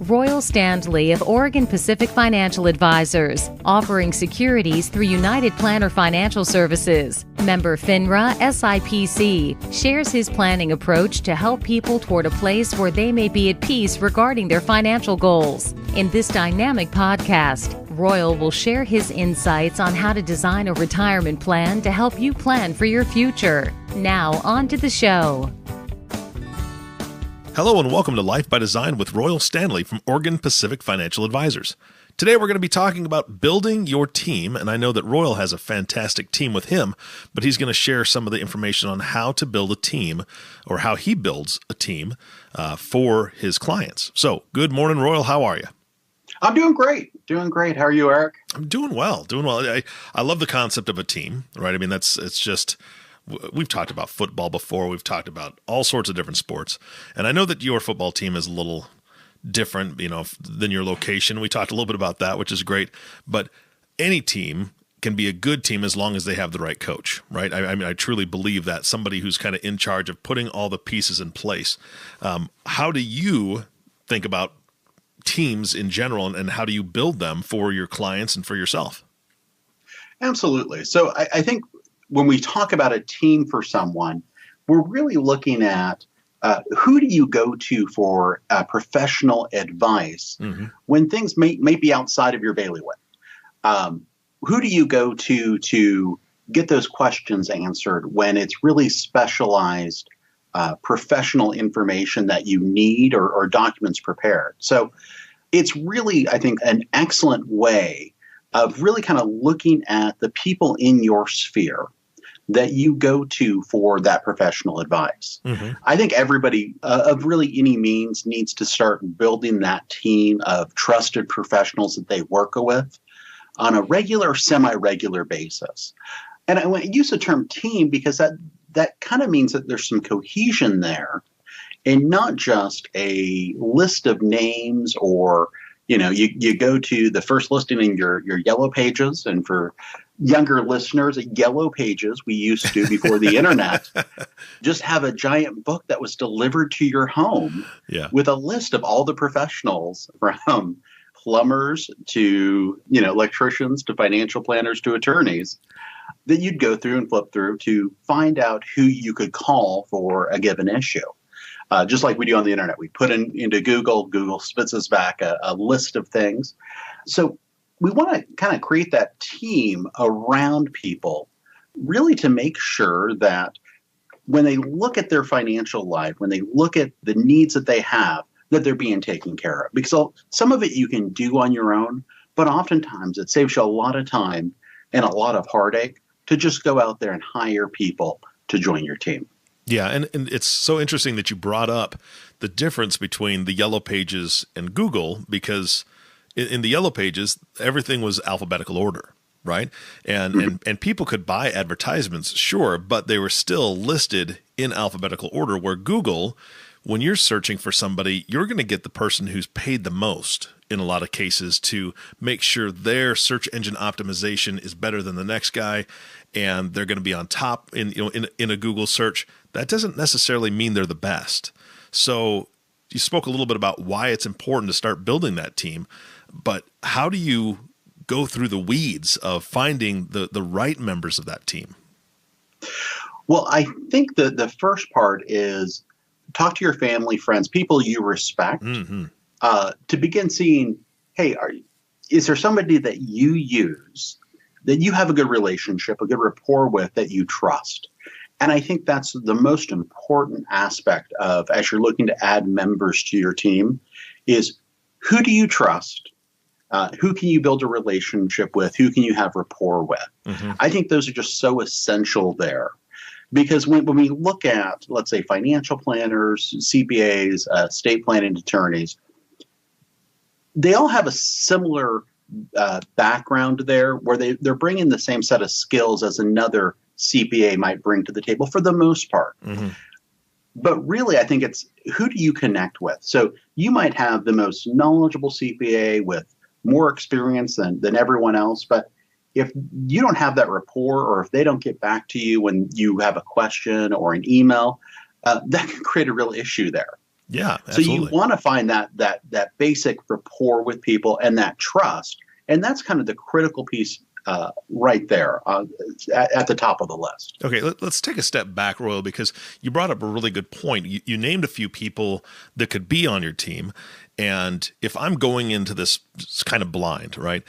Royal Standley of Oregon Pacific Financial Advisors, offering securities through United Planner Financial Services. Member FINRA SIPC, shares his planning approach to help people toward a place where they may be at peace regarding their financial goals. In this dynamic podcast, Royal will share his insights on how to design a retirement plan to help you plan for your future. Now, on to the show. Hello and welcome to Life by Design with Royal Standley from Oregon Pacific Financial Advisors. Today we're going to be talking about building your team, and I know that Royal has a fantastic team with him, but he's going to share some of the information on how to build a team or how he builds a team for his clients. So, good morning, Royal. How are you? I'm doing great. How are you, Eric? I'm doing well. I love the concept of a team, right? I mean, we've talked about football before. We've talked about all sorts of different sports. And I know that your football team is a little different, than your location. We talked a little bit about that, which is great. But any team can be a good team as long as they have the right coach, right? I mean, I truly believe that somebody who's kind of in charge of putting all the pieces in place. How do you think about teams in general, and how do you build them for your clients and for yourself? Absolutely. So I think when we talk about a team for someone, we're really looking at who do you go to for professional advice when things may be outside of your bailiwick? Who do you go to get those questions answered when it's really specialized professional information that you need or documents prepared? So it's really, I think, an excellent way of really kind of looking at the people in your sphere that you go to for that professional advice. I think everybody of really any means needs to start building that team of trusted professionals that they work with on a regular, semi-regular basis. And I use the term team because that kind of means that there's some cohesion there and not just a list of names or, you go to the first listing in your yellow pages. And for younger listeners, yellow pages we used to before the internet just have a giant book that was delivered to your home with a list of all the professionals from plumbers to, electricians to financial planners to attorneys that you'd go through and flip through to find out who you could call for a given issue. Just like we do on the internet, we put into Google spits us back a list of things. So we want to kind of create that team around people really to make sure that when they look at their financial life, when they look at the needs that they have, that they're being taken care of. Because some of it you can do on your own, but oftentimes it saves you a lot of time and a lot of heartache to just go out there and hire people to join your team. Yeah, and it's so interesting that you brought up the difference between the Yellow Pages and Google, because in the Yellow Pages, everything was alphabetical order, right? And people could buy advertisements, sure, but they were still listed in alphabetical order, where Google, when you're searching for somebody, you're going to get the person who's paid the most in a lot of cases to make sure their search engine optimization is better than the next guy, and they're going to be on top in a Google search. That doesn't necessarily mean they're the best. So you spoke a little bit about why it's important to start building that team, but how do you go through the weeds of finding the right members of that team? Well, I think the first part is talk to your family, friends, people you respect, to begin seeing, hey, is there somebody that you use that you have a good relationship, a good rapport with, that you trust? And I think that's the most important aspect of, as you're looking to add members to your team, is who do you trust? Who can you build a relationship with? Who can you have rapport with? I think those are just so essential there. Because when we look at, let's say, financial planners, CPAs, estate planning attorneys, they all have a similar background there, where they're bringing the same set of skills as another CPA might bring to the table for the most part. But really, I think it's who do you connect with? So you might have the most knowledgeable CPA with more experience than everyone else, but if you don't have that rapport, or if they don't get back to you when you have a question or an email, that can create a real issue there. Yeah, So you absolutely. want to find that basic rapport with people and that trust, and that's kind of the critical piece right there at the top of the list. Okay, let's take a step back, Royal, because you brought up a really good point. You named a few people that could be on your team. And if I'm going into this kind of blind, right,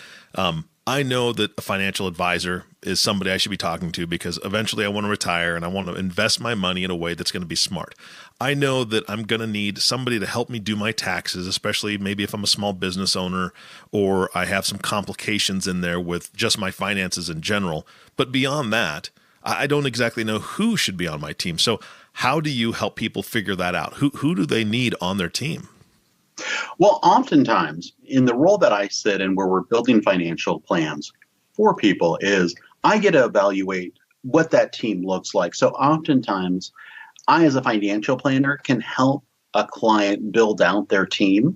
I know that a financial advisor is somebody I should be talking to because eventually I want to retire and I want to invest my money in a way that's going to be smart. I know that I'm going to need somebody to help me do my taxes, especially maybe if I'm a small business owner or I have some complications in there with just my finances in general. But beyond that, I don't exactly know who should be on my team. So how do you help people figure that out? Who do they need on their team? Well, oftentimes in the role that I sit in where we're building financial plans for people is I get to evaluate what that team looks like. So oftentimes I, as a financial planner, can help a client build out their team.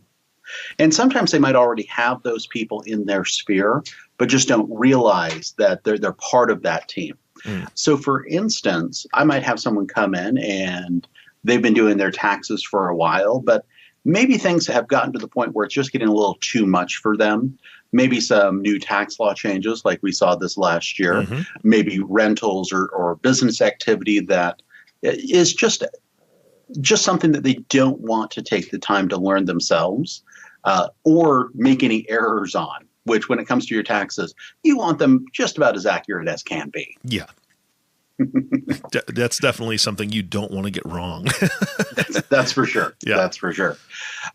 And sometimes they might already have those people in their sphere, but just don't realize that they're part of that team. So for instance, I might have someone come in and they've been doing their taxes for a while, but maybe things have gotten to the point where it's just getting a little too much for them. Maybe some new tax law changes like we saw this last year, maybe rentals or business activity that is just something that they don't want to take the time to learn themselves or make any errors on, which when it comes to your taxes, you want them just about as accurate as can be. Yeah. That's definitely something you don't want to get wrong. That's for sure. Yeah. That's for sure.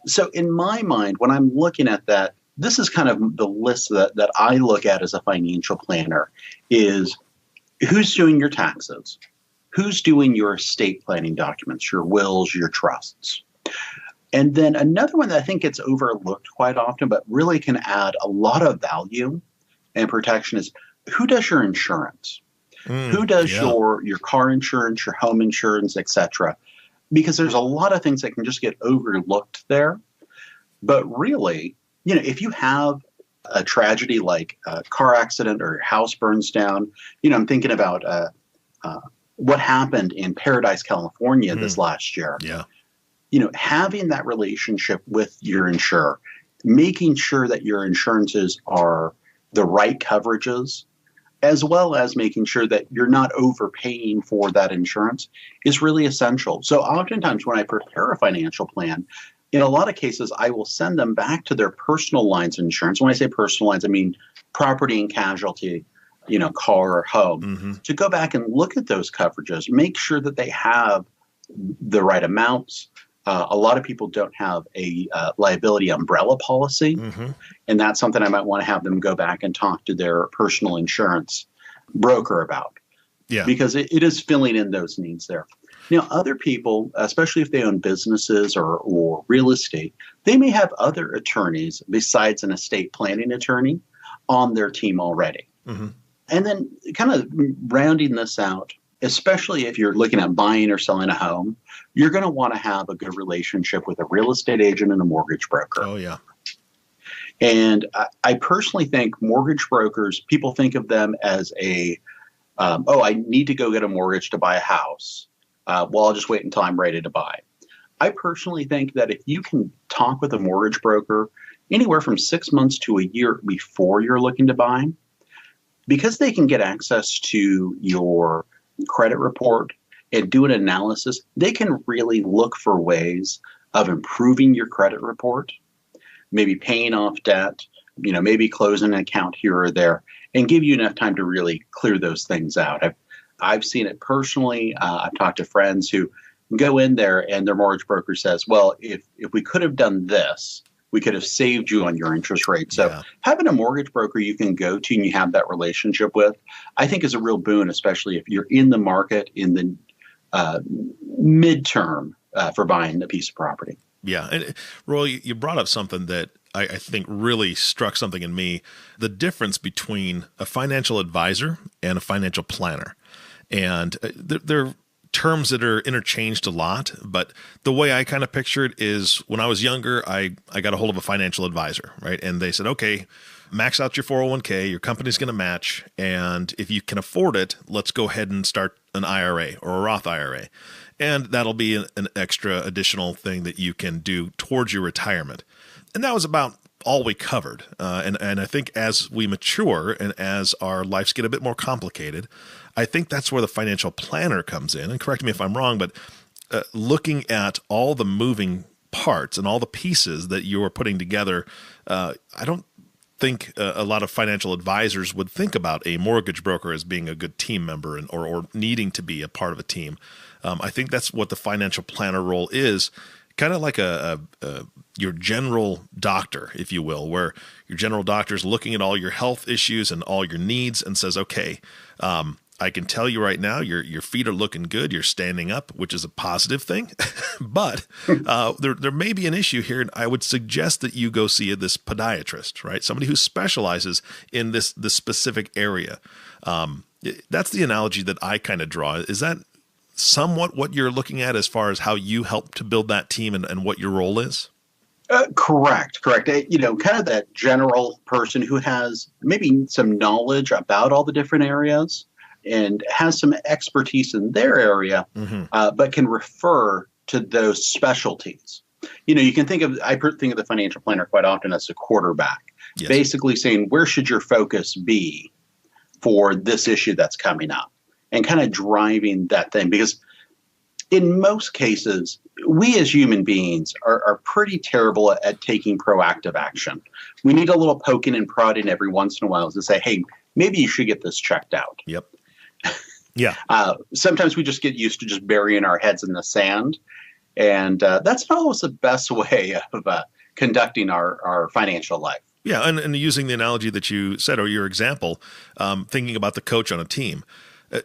So in my mind, when I'm looking at that, this is kind of the list that I look at as a financial planner is who's doing your taxes, who's doing your estate planning documents, your wills, your trusts. And then another one that I think gets overlooked quite often, but really can add a lot of value and protection is who does your insurance? Who does your car insurance, your home insurance, et cetera? Because there's a lot of things that can just get overlooked there. But really, if you have a tragedy like a car accident or your house burns down, I'm thinking about what happened in Paradise, California this last year. Yeah. Having that relationship with your insurer, making sure that your insurances are the right coverages, as well as making sure that you're not overpaying for that insurance is really essential. So oftentimes when I prepare a financial plan, in a lot of cases, I will send them back to their personal lines insurance. When I say personal lines, I mean property and casualty, car or home, to go back and look at those coverages, make sure that they have the right amounts. A lot of people don't have a liability umbrella policy, and that's something I might want to have them go back and talk to their personal insurance broker about, because it is filling in those needs there. Other people, especially if they own businesses or real estate, they may have other attorneys besides an estate planning attorney on their team already. And then kind of rounding this out, especially if you're looking at buying or selling a home, you're going to want to have a good relationship with a real estate agent and a mortgage broker. Oh, yeah. And I personally think mortgage brokers, people think of them as I need to go get a mortgage to buy a house. Well, I'll just wait until I'm ready to buy. I personally think that if you can talk with a mortgage broker anywhere from 6 months to a year before you're looking to buy, because they can get access to your credit report and do an analysis, they can really look for ways of improving your credit report, maybe paying off debt, maybe closing an account here or there, and give you enough time to really clear those things out. I've seen it personally. I've talked to friends who go in there and their mortgage broker says, well, if we could have done this, we could have saved you on your interest rate. So having a mortgage broker you can go to and you have that relationship with, I think is a real boon, especially if you're in the market in the midterm for buying a piece of property. Yeah. And Roy, you brought up something that I think really struck something in me, the difference between a financial advisor and a financial planner. And they're terms that are interchanged a lot, but the way I kind of picture it is when I was younger, I got a hold of a financial advisor, right? And they said, okay, max out your 401k, your company's going to match. And if you can afford it, let's go ahead and start an IRA or a Roth IRA. And that'll be an extra additional thing that you can do towards your retirement. And that was about all we covered. And I think as we mature and as our lives get a bit more complicated, I think that's where the financial planner comes in. And correct me if I'm wrong, but looking at all the moving parts and all the pieces that you're putting together, I don't think a lot of financial advisors would think about a mortgage broker as being a good team member or needing to be a part of a team. I think that's what the financial planner role is, kind of like your general doctor, if you will, where your general doctor is looking at all your health issues and all your needs and says, okay, I can tell you right now, your feet are looking good. You're standing up, which is a positive thing. But there may be an issue here, and I would suggest that you go see this podiatrist, right? Somebody who specializes in this specific area. That's the analogy that I kind of draw. Is that somewhat what you're looking at as far as how you help to build that team and what your role is? Correct. Kind of that general person who has maybe some knowledge about all the different areas and has some expertise in their area, but can refer to those specialties. You can think of the financial planner quite often as a quarterback, yes, basically saying, where should your focus be for this issue that's coming up, and kind of driving that thing. Because in most cases, we as human beings are pretty terrible at taking proactive action. We need a little poking and prodding every once in a while to say, hey, maybe you should get this checked out. Yep. Yeah. Sometimes we just get used to just burying our heads in the sand. And that's not always the best way of conducting our financial life. Yeah. And using the analogy that you said, or your example, thinking about the coach on a team.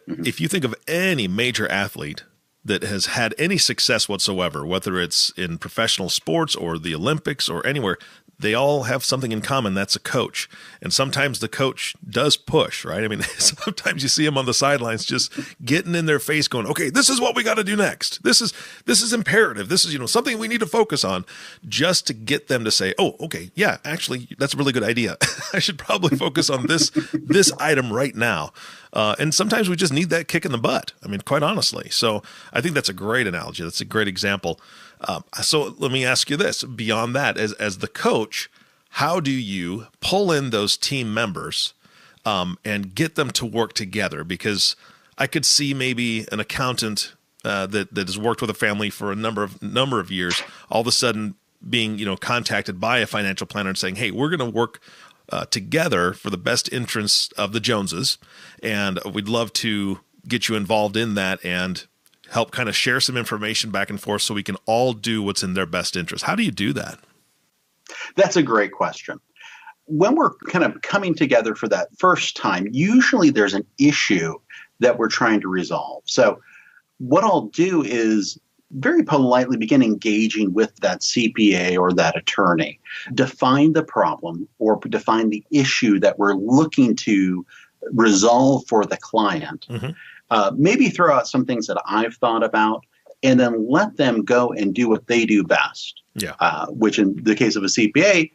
If you think of any major athlete that has had any success whatsoever, whether it's in professional sports or the Olympics or anywhere, they all have something in common. That's a coach. And sometimes the coach does push, right? I mean, sometimes you see them on the sidelines just getting in their face going, okay, this is what we got to do next. This is imperative. This is, something we need to focus on, just to get them to say, oh, okay, yeah, actually, that's a really good idea. I should probably focus on this item right now. And sometimes we just need that kick in the butt. I mean, quite honestly. So I think that's a great analogy. That's a great example. So let me ask you this: beyond that, as the coach, how do you pull in those team members and get them to work together? Because I could see maybe an accountant that has worked with a family for a number of years, all of a sudden being contacted by a financial planner and saying, "Hey, we're going to work together for the best interests of the Joneses, and we'd love to get you involved in that and help kind of share some information back and forth so we can all do what's in their best interest." How do you do that? That's a great question. When we're kind of coming together for that first time, usually there's an issue that we're trying to resolve. So what I'll do is very politely begin engaging with that CPA or that attorney, define the problem or define the issue that we're looking to resolve for the client. Maybe throw out some things that I've thought about, and then let them go and do what they do best. Yeah. Which in the case of a CPA,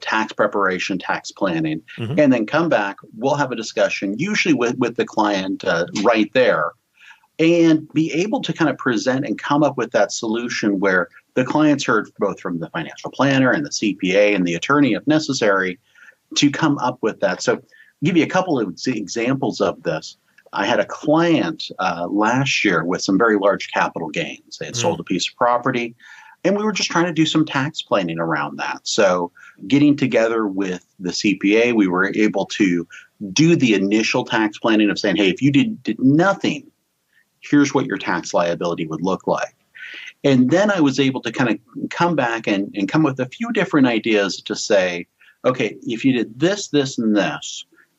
tax preparation, tax planning, and then come back. We'll have a discussion, usually with the client right there, and be able to kind of present and come up with that solution where the client's heard both from the financial planner and the CPA and the attorney, if necessary, to come up with that. So I'll give you a couple of examples of this. I had a client last year with some very large capital gains. They had sold a piece of property, and we were just trying to do some tax planning around that. So getting together with the CPA, we were able to do the initial tax planning of saying, hey, if you did nothing, here's what your tax liability would look like. And then I was able to kind of come back and come up with a few different ideas to say, okay, if you did this, this, and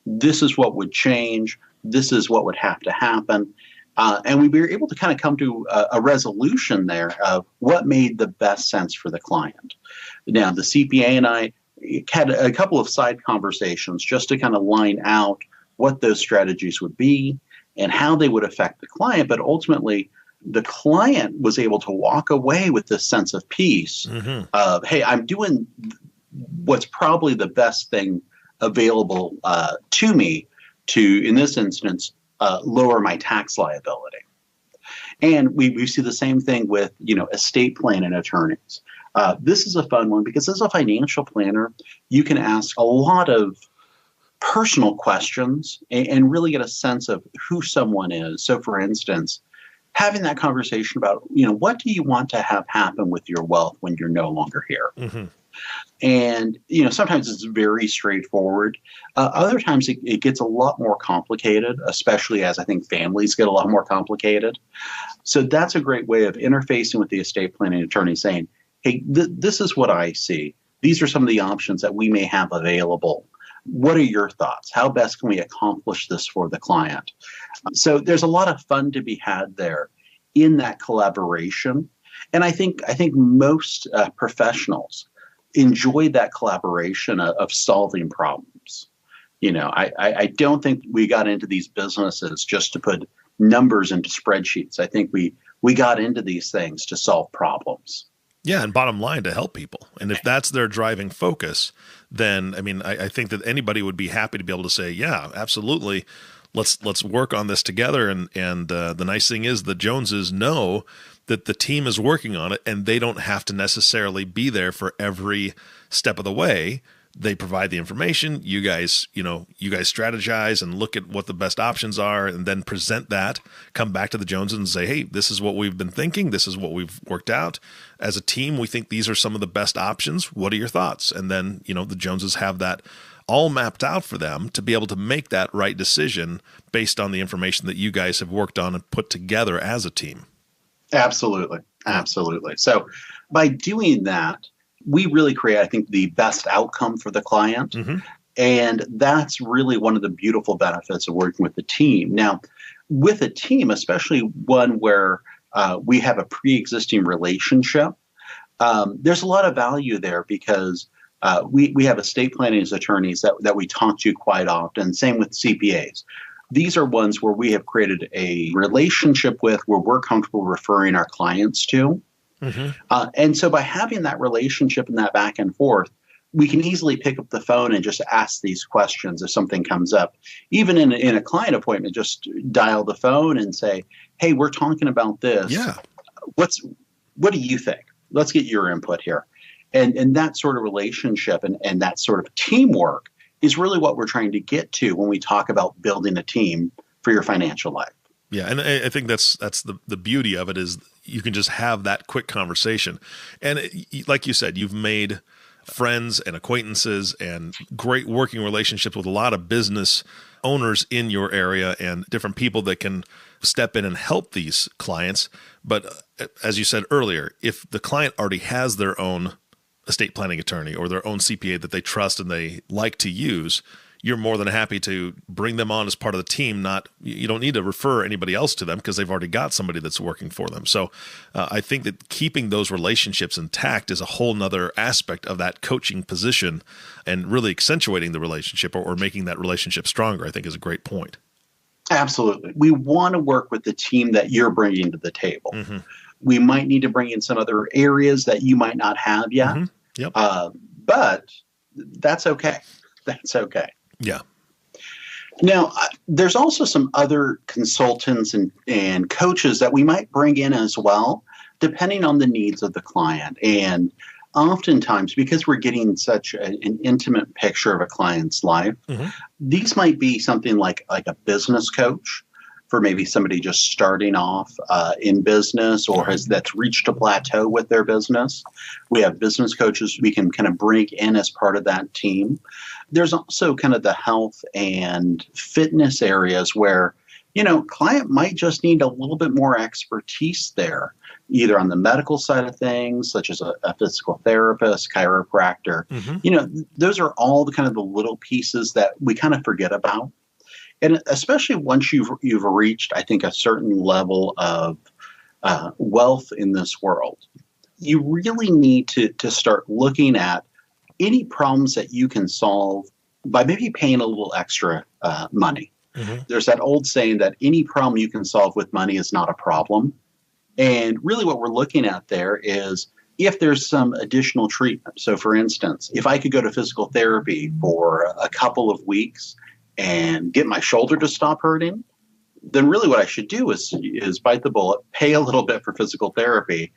this is what would change. This is what would have to happen. And we were able to kind of come to a resolution there of what made the best sense for the client. Now, the CPA and I had a couple of side conversations just to kind of line out what those strategies would be and how they would affect the client. But ultimately, the client was able to walk away with this sense of peace of, hey, I'm doing what's probably the best thing available to me to, in this instance, lower my tax liability? And we see the same thing with, estate planning attorneys. This is a fun one because as a financial planner, you can ask a lot of personal questions and really get a sense of who someone is. So, for instance, having that conversation about, what do you want to have happen with your wealth when you're no longer here? Mm-hmm. And, sometimes it's very straightforward. Other times it gets a lot more complicated, especially as I think families get a lot more complicated. So that's a great way of interfacing with the estate planning attorney saying, hey, this is what I see. These are some of the options that we may have available. What are your thoughts? How best can we accomplish this for the client? So there's a lot of fun to be had there in that collaboration. And I think most professionals enjoy that collaboration of solving problems. I don't think we got into these businesses just to put numbers into spreadsheets. I think we got into these things to solve problems. Yeah, and bottom line, to help people. And if that's their driving focus, then, I think that anybody would be happy to be able to say, yeah, absolutely, let's work on this together. And the nice thing is the Joneses know that the team is working on it, and they don't have to necessarily be there for every step of the way. They provide the information. You guys strategize and look at what the best options are, and then present that. Come back to the Joneses and say, "Hey, this is what we've been thinking. This is what we've worked out as a team. We think these are some of the best options. What are your thoughts?" And then the Joneses have that all mapped out for them to be able to make that right decision based on the information that you guys have worked on and put together as a team. Absolutely. So by doing that, we really create, I think, the best outcome for the client. Mm-hmm. And that's really one of the beautiful benefits of working with the team. Now, with a team, especially one where we have a pre-existing relationship, there's a lot of value there because we have estate planning attorneys that we talk to quite often, same with CPAs. These are ones where we have created a relationship with where we're comfortable referring our clients to. Mm-hmm. And so by having that relationship and that back and forth, we can easily pick up the phone and just ask these questions if something comes up. Even in a client appointment, just dial the phone and say, hey, we're talking about this. Yeah. What do you think? Let's get your input here. And that sort of relationship and that sort of teamwork is really what we're trying to get to when we talk about building a team for your financial life. Yeah, and I think that's the beauty of it is you can just have that quick conversation. And like you said, you've made friends and acquaintances and great working relationships with a lot of business owners in your area and different people that can step in and help these clients. But as you said earlier, if the client already has their own estate planning attorney or their own CPA that they trust and they like to use, you're more than happy to bring them on as part of the team. You don't need to refer anybody else to them because they've already got somebody that's working for them. So I think that keeping those relationships intact is a whole nother aspect of that coaching position, and really accentuating the relationship or making that relationship stronger, I think is a great point. Absolutely. We want to work with the team that you're bringing to the table. Mm-hmm. We might need to bring in some other areas that you might not have yet. Mm-hmm. Yep. But that's okay. That's okay. Yeah. Now, there's also some other consultants and coaches that we might bring in as well, depending on the needs of the client. And oftentimes, because we're getting such an intimate picture of a client's life, mm-hmm. these might be something like a business coach for maybe somebody just starting off in business or that's reached a plateau with their business. We have business coaches we can kind of bring in as part of that team. There's also kind of the health and fitness areas where, client might just need a little bit more expertise there, either on the medical side of things, such as a physical therapist, chiropractor. Mm-hmm. Those are all the kind of the little pieces that we kind of forget about. And especially once you've reached, I think, a certain level of wealth in this world, you really need to start looking at any problems that you can solve by maybe paying a little extra money. Mm-hmm. There's that old saying that any problem you can solve with money is not a problem. And really what we're looking at there is if there's some additional treatment. So, for instance, if I could go to physical therapy for a couple of weeks and get my shoulder to stop hurting, then really what I should do is bite the bullet, pay a little bit for physical therapy,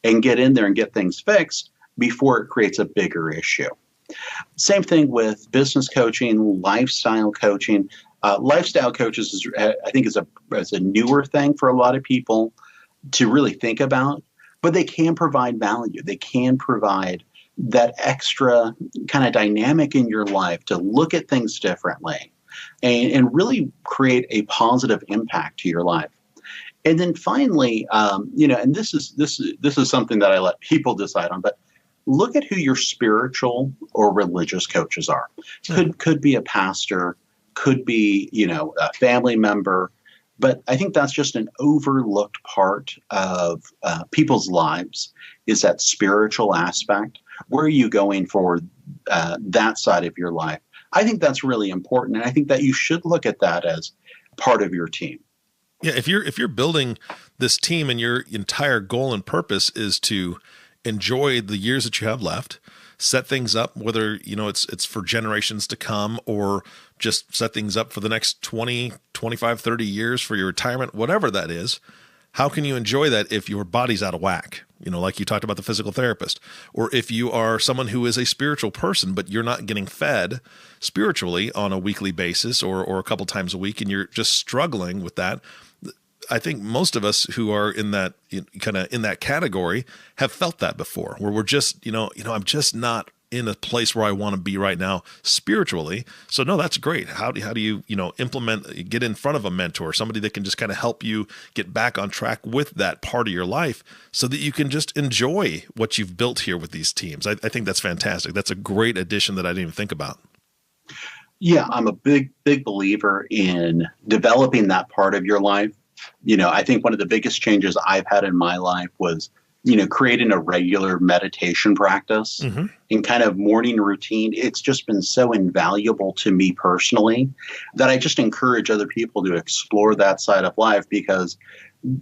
and get in there and get things fixed before it creates a bigger issue. Same thing with business coaching, lifestyle coaching. Lifestyle coaches, I think, is a newer thing for a lot of people to really think about, but they can provide value. They can provide that extra kind of dynamic in your life to look at things differently and really create a positive impact to your life. And then finally, and this is something that I let people decide on, but look at who your spiritual or religious coaches are. Could be a pastor, could be, a family member, but I think that's just an overlooked part of people's lives, is that spiritual aspect. Where are you going for that side of your life? I think that's really important, and I think that you should look at that as part of your team. Yeah, if you're building this team and your entire goal and purpose is to enjoy the years that you have left, set things up, whether it's for generations to come or just set things up for the next 20, 25, 30 years for your retirement, whatever that is, how can you enjoy that if your body's out of whack? Like you talked about the physical therapist, or if you are someone who is a spiritual person, but you're not getting fed spiritually on a weekly basis or a couple times a week, and you're just struggling with that. I think most of us who are in that kind of in that category have felt that before, where we're just, I'm just not in a place where I want to be right now spiritually. So no, that's great. How do you, get in front of a mentor, somebody that can just kind of help you get back on track with that part of your life so that you can just enjoy what you've built here with these teams. I think that's fantastic. That's a great addition that I didn't even think about. Yeah, I'm a big believer in developing that part of your life. I think one of the biggest changes I've had in my life was, creating a regular meditation practice and kind of morning routine. It's just been so invaluable to me personally that I just encourage other people to explore that side of life, because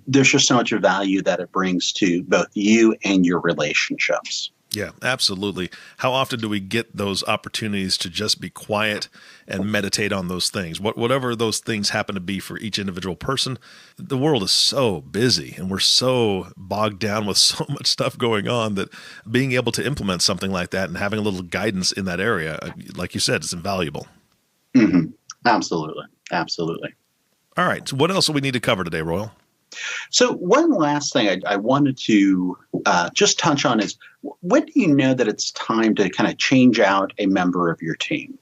there's just so much value that it brings to both you and your relationships. Yeah, absolutely. How often do we get those opportunities to just be quiet and meditate on those things? Whatever those things happen to be for each individual person. The world is so busy and we're so bogged down with so much stuff going on that being able to implement something like that and having a little guidance in that area, like you said, is invaluable. Mm-hmm. Absolutely. Absolutely. All right. So what else do we need to cover today, Royal? So one last thing I wanted to just touch on is, when do you know that it's time to kind of change out a member of your team?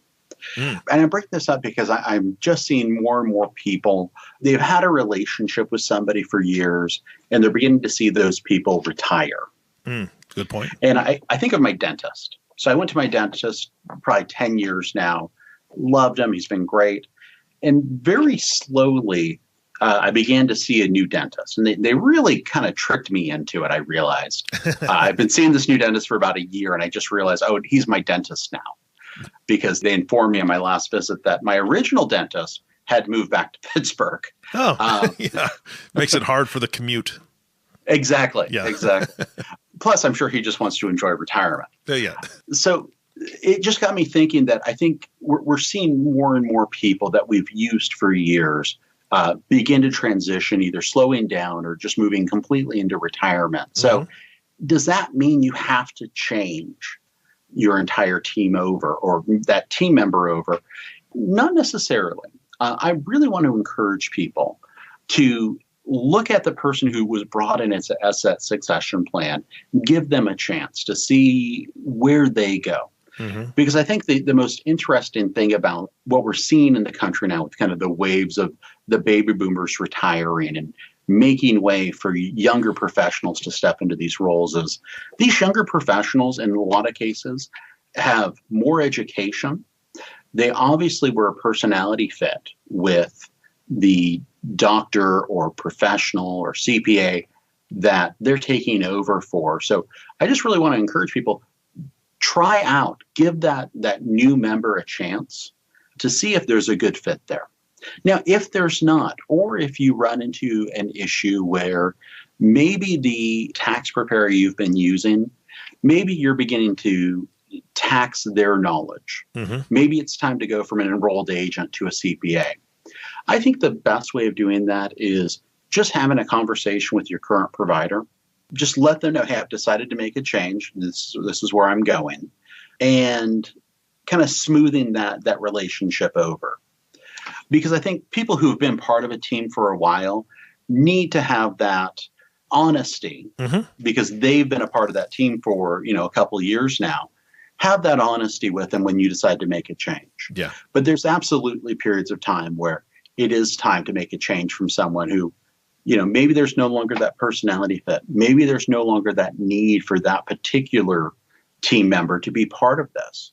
And I bring this up because I'm just seeing more and more people, they've had a relationship with somebody for years, and they're beginning to see those people retire. Good point. And I think of my dentist. So I went to my dentist probably 10 years now, loved him. He's been great. And very slowly, I began to see a new dentist, and they really kind of tricked me into it. I realized I've been seeing this new dentist for about a year, and I just realized, he's my dentist now, because they informed me on my last visit that my original dentist had moved back to Pittsburgh. Yeah. Makes it hard for the commute. Exactly. Yeah. Exactly. Plus, I'm sure he just wants to enjoy retirement. Yeah. So it just got me thinking that I think we're seeing more and more people that we've used for years begin to transition, either slowing down or just moving completely into retirement. So does that mean you have to change your entire team over, or that team member over? Not necessarily. I really want to encourage people to look at the person who was brought in as that succession plan, give them a chance to see where they go. Because I think the most interesting thing about what we're seeing in the country now, with kind of the waves of the baby boomers retiring and making way for younger professionals to step into these roles, is these younger professionals, in a lot of cases, have more education. They obviously were a personality fit with the doctor or professional or CPA that they're taking over for. So I just really want to encourage people, try out, give that new member a chance to see if there's a good fit there. Now, if there's not, or if you run into an issue where maybe the tax preparer you've been using, maybe you're beginning to tax their knowledge. Maybe it's time to go from an enrolled agent to a CPA. I think the best way of doing that is just having a conversation with your current provider. Just let them know, hey, I've decided to make a change. This is where I'm going. And kind of smoothing that relationship over. Because I think people who've been part of a team for a while need to have that honesty because they've been a part of that team for, a couple of years now. Have that honesty with them when you decide to make a change. Yeah. But there's absolutely periods of time where it is time to make a change from someone who, maybe there's no longer that personality fit. Maybe there's no longer that need for that particular team member to be part of this.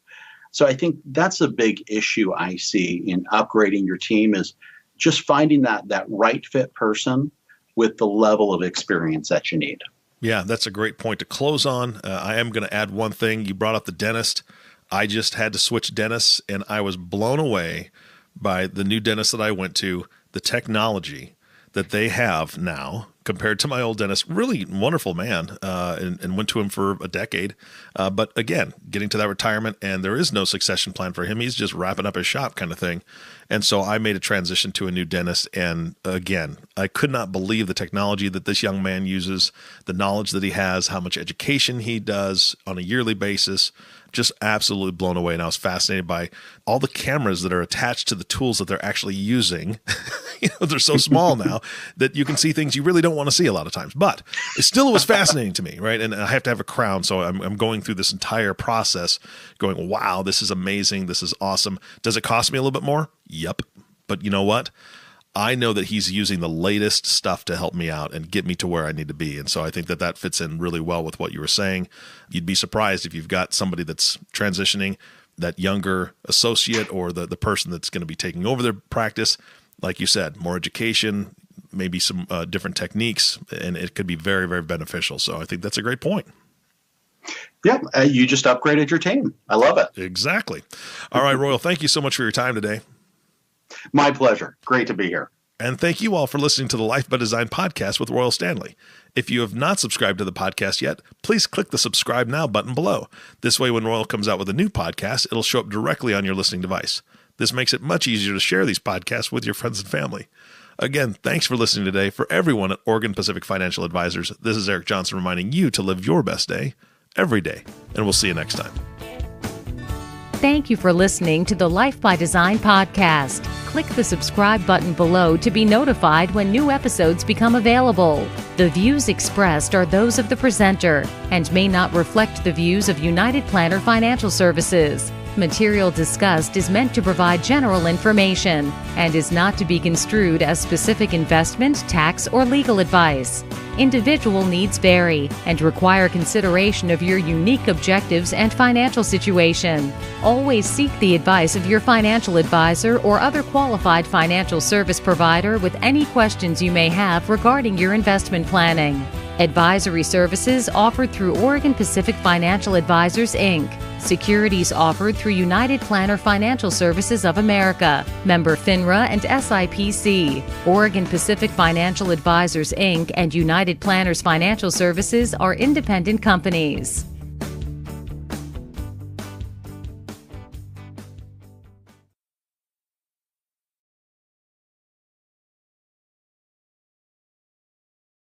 So I think that's a big issue I see in upgrading your team is just finding that right fit person with the level of experience that you need. Yeah, that's a great point to close on. I am going to add one thing. You brought up the dentist. I just had to switch dentists, and I was blown away by the new dentist that I went to, the technology that they have now compared to my old dentist. Really wonderful man, and went to him for a decade. But again, getting to that retirement, and there is no succession plan for him. He's just wrapping up his shop kind of thing. And so I made a transition to a new dentist. And again, I could not believe the technology that this young man uses, the knowledge that he has, how much education he does on a yearly basis. Just absolutely blown away. And I was fascinated by all the cameras that are attached to the tools that they're actually using. They're so small now that you can see things you really don't want to see a lot of times. But it still was fascinating to me, right? And I have to have a crown. So I'm going through this entire process going, wow, this is amazing. This is awesome. Does it cost me a little bit more? Yep. But you know what? I know that he's using the latest stuff to help me out and get me to where I need to be. And so I think that fits in really well with what you were saying. You'd be surprised if you've got somebody that's transitioning, that younger associate or the person that's going to be taking over their practice. Like you said, more education, maybe some different techniques, and it could be very, very beneficial. So I think that's a great point. Yeah, you just upgraded your team. I love it. Exactly. All right, Royal, thank you so much for your time today. My pleasure. Great to be here. And thank you all for listening to the Life by Design podcast with Royal Standley. If you have not subscribed to the podcast yet, please click the subscribe now button below. This way, when Royal comes out with a new podcast, it'll show up directly on your listening device. This makes it much easier to share these podcasts with your friends and family. Again, thanks for listening today. For everyone at Oregon Pacific Financial Advisors, this is Eric Johnson reminding you to live your best day every day. And we'll see you next time. Thank you for listening to the Life by Design podcast. Click the subscribe button below to be notified when new episodes become available. The views expressed are those of the presenter and may not reflect the views of United Planner Financial Services. Material discussed is meant to provide general information and is not to be construed as specific investment, tax, or legal advice. Individual needs vary and require consideration of your unique objectives and financial situation. Always seek the advice of your financial advisor or other qualified financial service provider with any questions you may have regarding your investment planning. Advisory services offered through Oregon Pacific Financial Advisors, Inc. Securities offered through United Planner Financial Services of America, member FINRA and SIPC. Oregon Pacific Financial Advisors, Inc. and United Planners Financial Services are independent companies.